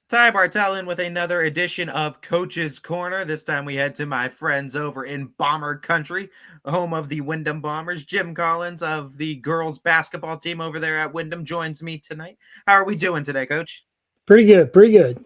Ty Bartel in with another edition of Coach's Corner. This time we head to my friends over in Bomber Country, home of the Windham Bombers. Jim Collins of the girls basketball team over there at Windham joins me tonight. How are we doing today, Coach? Pretty good, pretty good.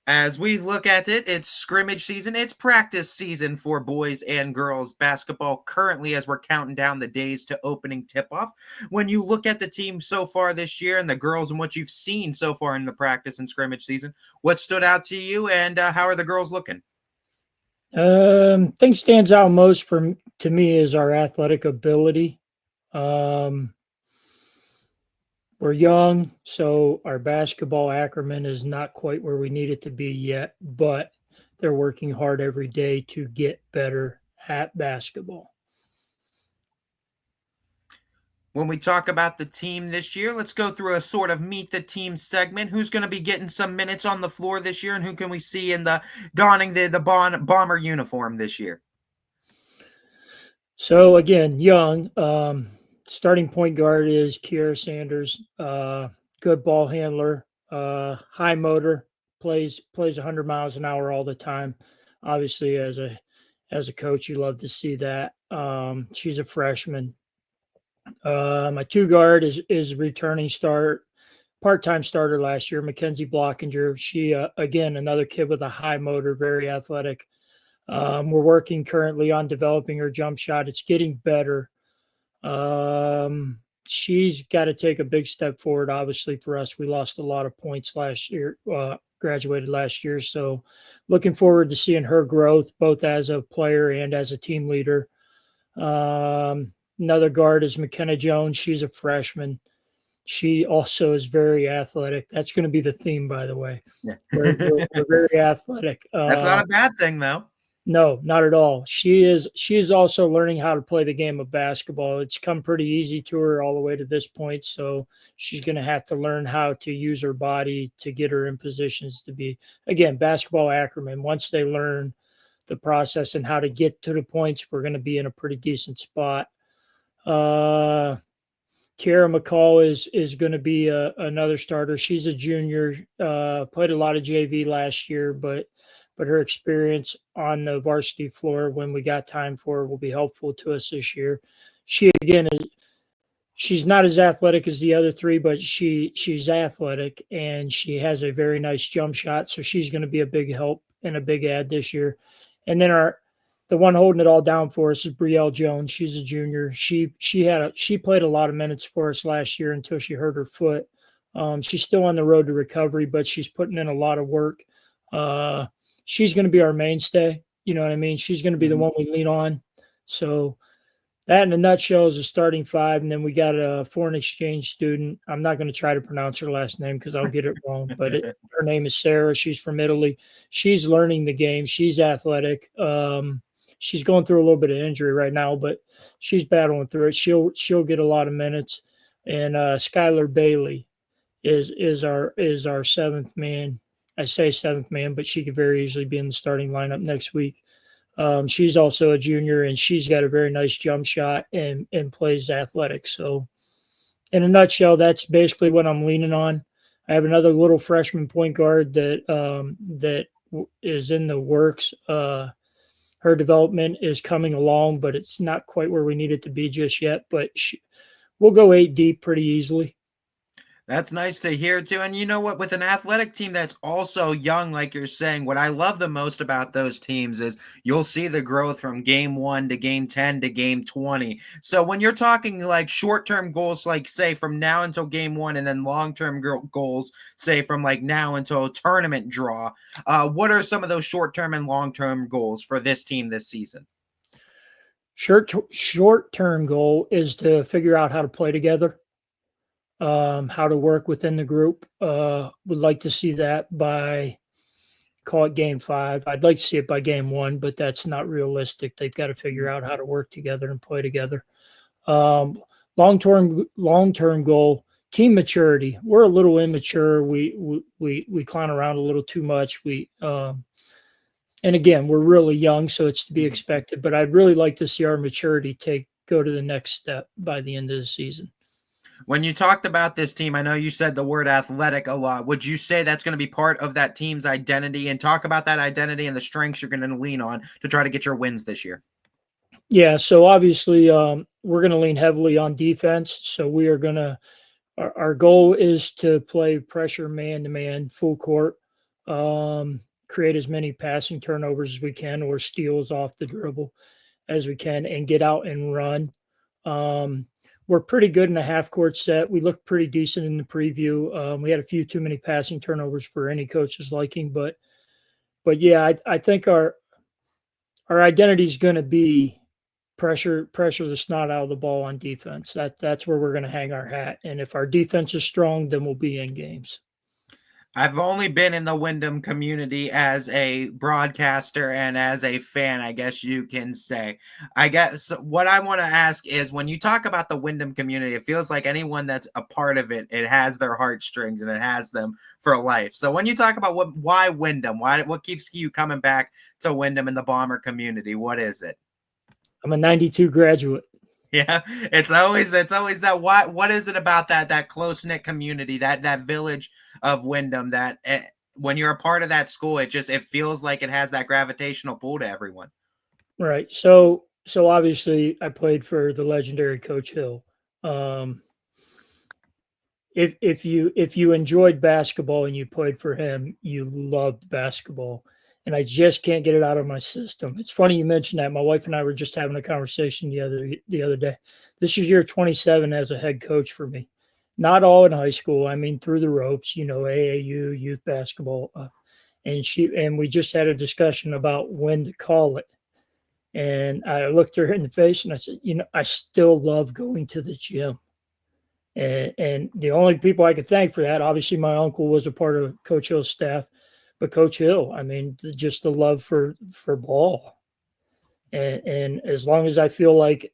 As we look at it, it's scrimmage season, it's practice season for boys and girls basketball currently as we're counting down the days to opening tip off. When you look at the team so far this year and the girls and what you've seen so far in the practice and scrimmage season, what stood out to you and how are the girls looking? Thing stands out most to me is our athletic ability. Um, we're young, so our basketball acumen is not quite where we need it to be yet, but they're working hard every day to get better at basketball. When we talk about the team this year, let's go through a sort of meet the team segment. Who's going to be getting some minutes on the floor this year, and who can we see in the donning the bomber uniform this year? So again, young. Starting point guard is Kiera Sanders. Good ball handler, high motor, plays 100 miles an hour all the time. Obviously, as a coach, you love to see that. She's a freshman. My two guard is returning part time starter last year, Mackenzie Blockinger. She again another kid with a high motor, very athletic. We're working currently on developing her jump shot. It's getting better. She's got to take a big step forward. Obviously, for us, we lost a lot of points last year. Graduated last year, so looking forward to seeing her growth both as a player and as a team leader. Another guard is McKenna Jones. She's a freshman. She also is very athletic. That's going to be the theme, by the way. Yeah. We're very athletic. That's not a bad thing, though. No, not at all. She is also learning how to play the game of basketball. It's come pretty easy to her all the way to this point, so she's going to have to learn how to use her body to get her in positions to be, again, basketball acumen. Once they learn the process and how to get to the points, we're going to be in a pretty decent spot. Kiara McCall is going to be another starter. She's a junior, played a lot of JV last year, but her experience on the varsity floor when we got time for her will be helpful to us this year. She again she's not as athletic as the other three, but she's athletic and she has a very nice jump shot. So she's going to be a big help and a big add this year. And then the one holding it all down for us is Brielle Jones. She's a junior. She played a lot of minutes for us last year until she hurt her foot. She's still on the road to recovery, but she's putting in a lot of work. She's going to be our mainstay. You know what I mean? She's going to be the one we lean on. So that in a nutshell is a starting five. And then we got a foreign exchange student. I'm not going to try to pronounce her last name because I'll get it wrong, but her name is Sarah. She's from Italy. She's learning the game. She's athletic. She's going through a little bit of injury right now, but she's battling through it. She'll get a lot of minutes. And Skylar Bailey is our seventh man. I say seventh man, but she could very easily be in the starting lineup next week. She's also a junior, and she's got a very nice jump shot and plays athletic. So, in a nutshell, that's basically what I'm leaning on. I have another little freshman point guard that is in the works. Her development is coming along, but it's not quite where we need it to be just yet. But we'll go 8 deep pretty easily. That's nice to hear too. And you know what? With an athletic team that's also young, like you're saying, what I love the most about those teams is you'll see the growth from game 1 to game 10 to game 20. So when you're talking like short-term goals, like say from now until game 1, and then long-term goals, say from like now until tournament draw, what are some of those short-term and long-term goals for this team this season? Short-term goal is to figure out how to play together. How to work within the group. Would like to see that by call it game 5. I'd like to see it by game 1, but that's not realistic. They've got to figure out how to work together and play together. Long-term goal, team maturity. We're a little immature. We clown around a little too much. And again, we're really young, so it's to be expected. But I'd really like to see our maturity go to the next step by the end of the season. When you talked about this team, I know you said the word athletic a lot. Would you say that's going to be part of that team's identity? And talk about that identity and the strengths you're going to lean on to try to get your wins this year. Yeah, so obviously, we're going to lean heavily on defense. So we are going to our goal is to play pressure man to man, full court, create as many passing turnovers as we can or steals off the dribble as we can, and get out and run. Um, we're pretty good in a half court set. We looked pretty decent in the preview. We had a few too many passing turnovers for any coach's liking, but yeah, I think our identity is going to be pressure the snot out of the ball on defense. That's where we're going to hang our hat. And if our defense is strong, then we'll be in games. I've only been in the Windham community as a broadcaster and as a fan, I guess you can say. I guess what I want to ask is when you talk about the Windham community, it feels like anyone that's a part of it, it has their heartstrings and it has them for life. So when you talk about why Windham, what keeps you coming back to Windham and the Bomber community? What is it? I'm a 92 graduate. Yeah, it's always that what is it about that close-knit community, that village of Wyndham that when you're a part of that school, it feels like it has that gravitational pull to everyone. Right. So obviously I played for the legendary Coach Hill. Um, if you enjoyed basketball and you played for him, you loved basketball. And I just can't get it out of my system. It's funny you mentioned that. My wife and I were just having a conversation the other day. This is year 27 as a head coach for me. Not all in high school. I mean, through the ropes, AAU, youth basketball. And we just had a discussion about when to call it. And I looked her in the face and I said, I still love going to the gym. And the only people I could thank for that, obviously, my uncle was a part of Coach Hill's staff, but Coach Hill, I mean, just the love for ball, and as long as I feel like,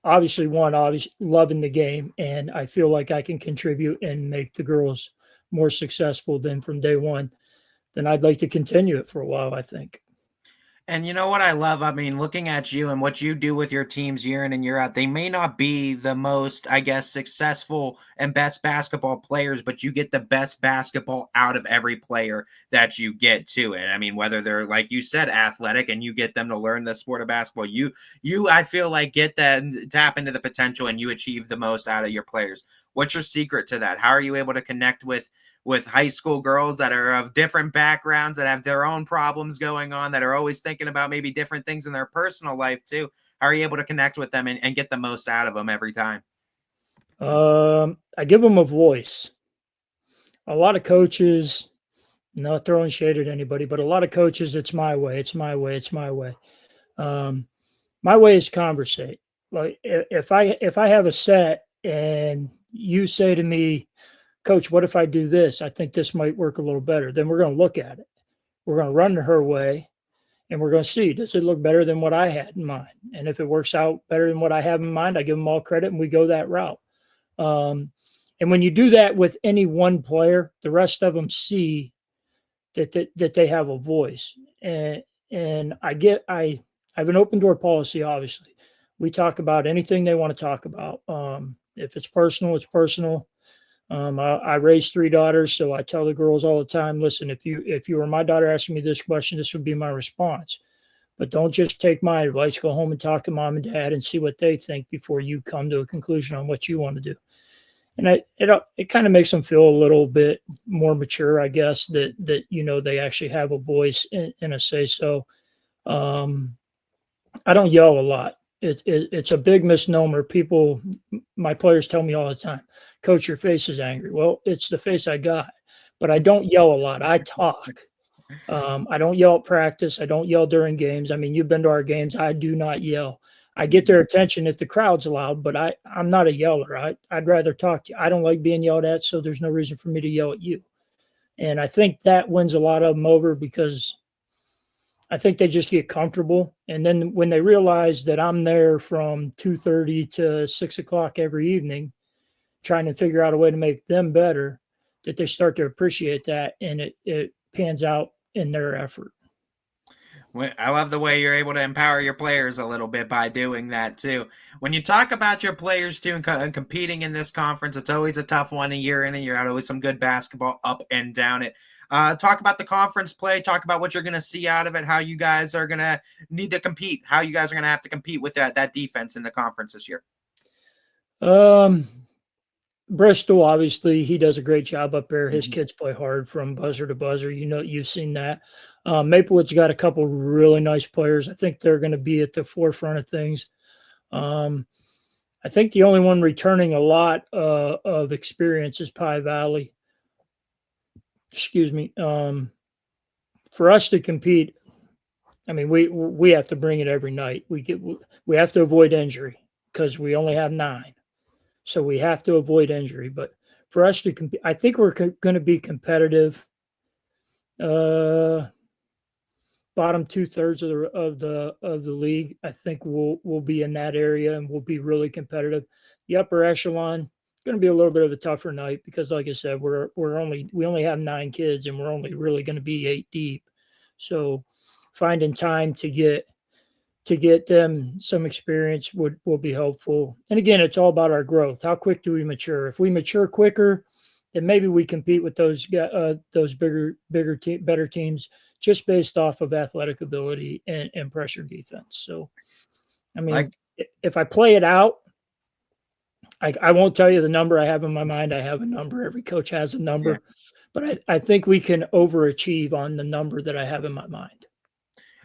obviously loving the game, and I feel like I can contribute and make the girls more successful than from day one, then I'd like to continue it for a while, I think. And you know what I love? I mean, looking at you and what you do with your teams year in and year out, they may not be the most, I guess, successful and best basketball players, but you get the best basketball out of every player that you get to it. I mean, whether they're, like you said, athletic and you get them to learn the sport of basketball, I feel like get that, tap into the potential and you achieve the most out of your players. What's your secret to that? How are you able to connect with high school girls that are of different backgrounds, that have their own problems going on, that are always thinking about maybe different things in their personal life too? How are you able to connect with them and get the most out of them every time? I give them a voice. A lot of coaches, not throwing shade at anybody, but a lot of coaches, it's my way, it's my way, it's my way. Um, my way is conversate. Like if I have a set and you say to me, Coach, what if I do this? I think this might work a little better. Then we're going to look at it. We're going to run her way and we're going to see, does it look better than what I had in mind? And if it works out better than what I have in mind, I give them all credit and we go that route. Um, and when you do that with any one player, the rest of them see that they have a voice. And I have an open door policy. Obviously, we talk about anything they want to talk about. If it's personal, it's personal. I raised three daughters, so I tell the girls all the time, listen, if you were my daughter asking me this question, this would be my response. But don't just take my advice. Go home and talk to mom and dad and see what they think before you come to a conclusion on what you want to do. And it kind of makes them feel a little bit more mature, I guess, that they actually have a voice and a say so. Um, I don't yell a lot. It's a big misnomer. My players tell me all the time, Coach, your face is angry. Well, it's the face I got, but I don't yell a lot. I talk. I don't yell at practice. I don't yell during games. I mean, you've been to our games. I do not yell. I get their attention if the crowd's loud, but I'm not a yeller. I'd rather talk to you. I don't like being yelled at, so there's no reason for me to yell at you. And I think that wins a lot of them over because I think they just get comfortable. And then when they realize that I'm there from 2:30 to 6 o'clock every evening, trying to figure out a way to make them better, that they start to appreciate that and it pans out in their effort. I love the way you're able to empower your players a little bit by doing that too. When you talk about your players too and competing in this conference, it's always a tough one, a year in and year out. Always some good basketball up and down it. Talk about the conference play. Talk about what you're going to see out of it. How you guys are going to need to compete. How you guys are going to have to compete with that defense in the conference this year. Um, Bristol, obviously, he does a great job up there. His Mhm. kids play hard from buzzer to buzzer. You know, you've seen that. Maplewood's got a couple really nice players. I think they're going to be at the forefront of things. Um, I think the only one returning a lot of experience is Pie Valley. Excuse me. For us to compete, I mean, we have to bring it every night. We have to avoid injury because we only have 9. So we have to avoid injury. But for us to compete, I think we're going to be competitive. Uh, Bottom 2/3 of the league, I think we'll be in that area and we'll be really competitive. The upper echelon going to be a little bit of a tougher night because, like I said, we only have 9 kids and we're only really going to be 8 deep. So finding time to get them some experience will be helpful. And again, it's all about our growth. How quick do we mature? If we mature quicker, then maybe we compete with those better teams just based off of athletic ability and pressure defense. So, I mean, Like if I play it out, I won't tell you the number I have in my mind. I have a number. Every coach has a yeah. number, but I think we can overachieve on the number that I have in my mind.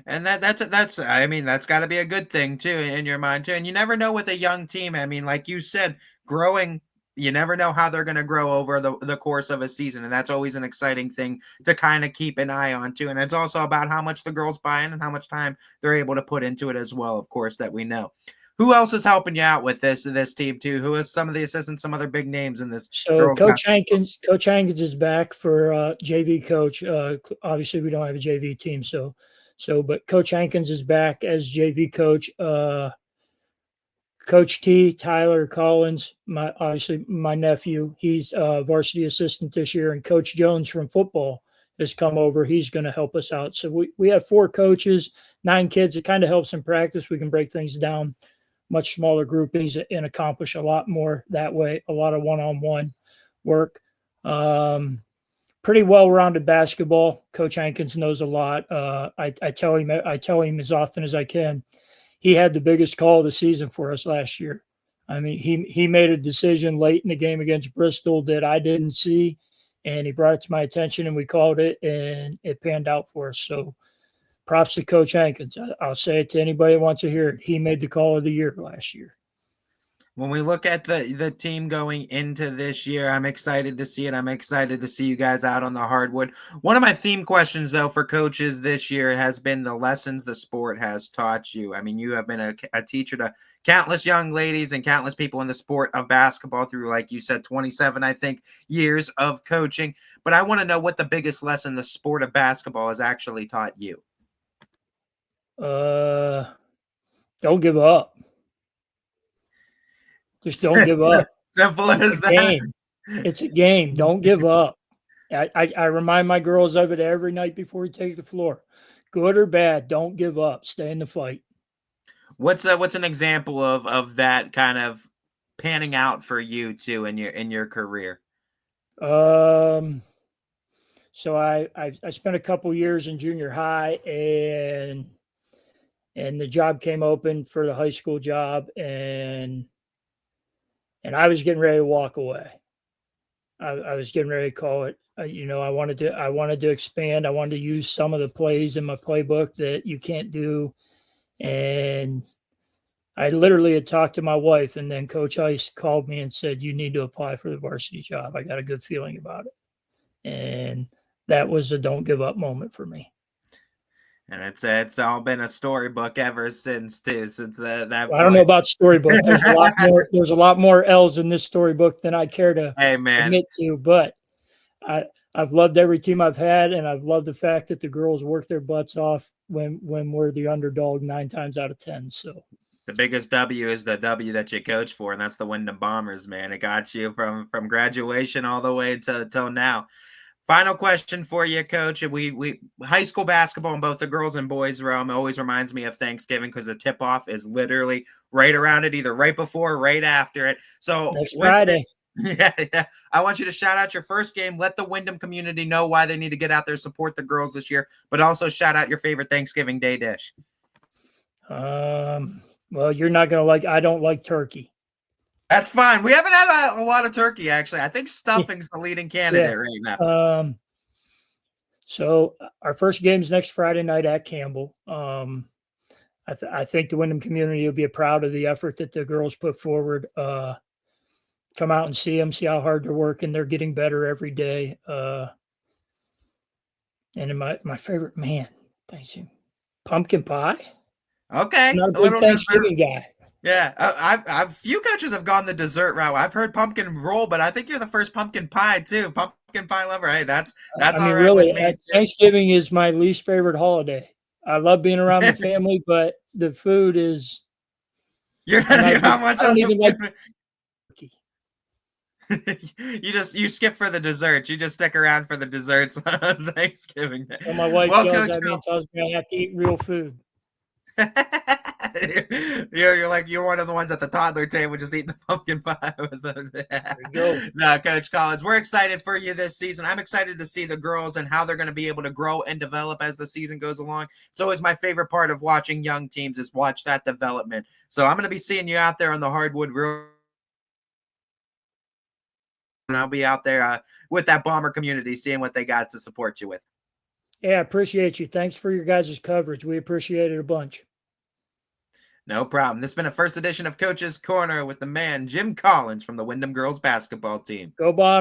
And that's I mean that's got to be a good thing too in your mind too. And you never know with a young team. I mean, like you said, growing. You never know how they're going to grow over the course of a season, and that's always an exciting thing to kind of keep an eye on too. And it's also about how much the girls buy in and how much time they're able to put into it as well. Of course, that we know. Who else is helping you out with this team too? Who is some of the assistants, some other big names in this So girls basketball? Coach Hankins is back for JV coach. Obviously, we don't have a JV team, but Coach Hankins is back as JV coach. Coach T, Tyler Collins, obviously my nephew, he's varsity assistant this year, and Coach Jones from football has come over. He's going to help us out. So we have 4 coaches, 9 kids. It kind of helps in practice. We can break things down much smaller groupings and accomplish a lot more that way. A lot of one-on-one work. Pretty well-rounded basketball. Coach Hankins knows a lot. I tell him as often as I can. He had the biggest call of the season for us last year. I mean, he made a decision late in the game against Bristol that I didn't see, and he brought it to my attention, and we called it, and it panned out for us. So props to Coach Hankins. I'll say it to anybody that wants to hear it. He made the call of the year last year. When we look at the team going into this year, I'm excited to see it. I'm excited to see you guys out on the hardwood. One of my theme questions, though, for coaches this year has been the lessons the sport has taught you. I mean, you have been a teacher to countless young ladies and countless people in the sport of basketball through, like you said, 27, I think, years of coaching. But I want to know what the biggest lesson the sport of basketball has actually taught you. Uh, don't give up. Just don't give up. Simple It's a as that. game. It's a game. Don't give up. I remind my girls of it every night before we take the floor. Good or bad, don't give up. Stay in the fight. What's an example of that kind of panning out for you too in your career? Um, so I spent a couple years in junior high, and the job came open for the high school job, and I was getting ready to walk away. I was getting ready to call it. I wanted to expand. I wanted to use some of the plays in my playbook that you can't do, and I literally had talked to my wife, and then Coach Ice called me and said, "You need to apply for the varsity job. I got a good feeling about it." And that was a don't give up moment for me. And it's all been a storybook ever since too, since that I don't know point. about storybook. There's a lot more L's in this storybook than I care to Hey man, admit to, but I I've loved every team I've had, and I've loved the fact that the girls work their butts off when we're the underdog 9 times out of 10. So the biggest W is the W that you coach for, and that's the Windham Bombers, man. It got you from graduation all the way to till now. Final question for you, Coach. We high school basketball in both the girls and boys realm always reminds me of Thanksgiving because the tip off is literally right around it, either right before or right after it. So Next with Friday. this, yeah, I want you to shout out your first game. Let the Windham community know why they need to get out there, support the girls this year, but also shout out your favorite Thanksgiving Day dish. Well, you're not gonna like. I don't like turkey. That's fine. We haven't had a lot of turkey, actually. I think stuffing's the leading Yeah. candidate right now. So our first game's next Friday night at Campbell. I think the Windham community will be proud of the effort that the girls put forward. Come out and see them, see how hard they're working. They're getting better every day. And my favorite, man, thanks you, pumpkin pie. I'm Okay, not a a big little dessert. Thanksgiving guy. Yeah, I've few coaches have gone the dessert route. I've heard pumpkin roll, but I think you're the first pumpkin pie too. Pumpkin pie lover. Hey, that's I all mean, right with really, me too. Thanksgiving is my least favorite holiday. I love being around the family, but the food is. You're I'm not a you're big. not much I don't on the even like food. turkey. You skip for the desserts. You just stick around for the desserts on Thanksgiving Day. So my wife Well, yells Coach at me Bill, and tells me I have to eat real food. you're like you're one of the ones at the toddler table just eating the pumpkin pie with them. There you go. No, Coach Collins, we're excited for you this season. I'm excited to see the girls and how they're going to be able to grow and develop as the season goes along. It's always my favorite part of watching young teams is watch that development. So I'm going to be seeing you out there on the hardwood real. And I'll be out there with that bomber community, seeing what they got to support you with. Yeah, appreciate you. Thanks for your guys' coverage. We appreciate it a bunch. No problem. This has been a first edition of Coach's Corner with the man, Jim Collins from the Windham girls basketball team. Go Bob.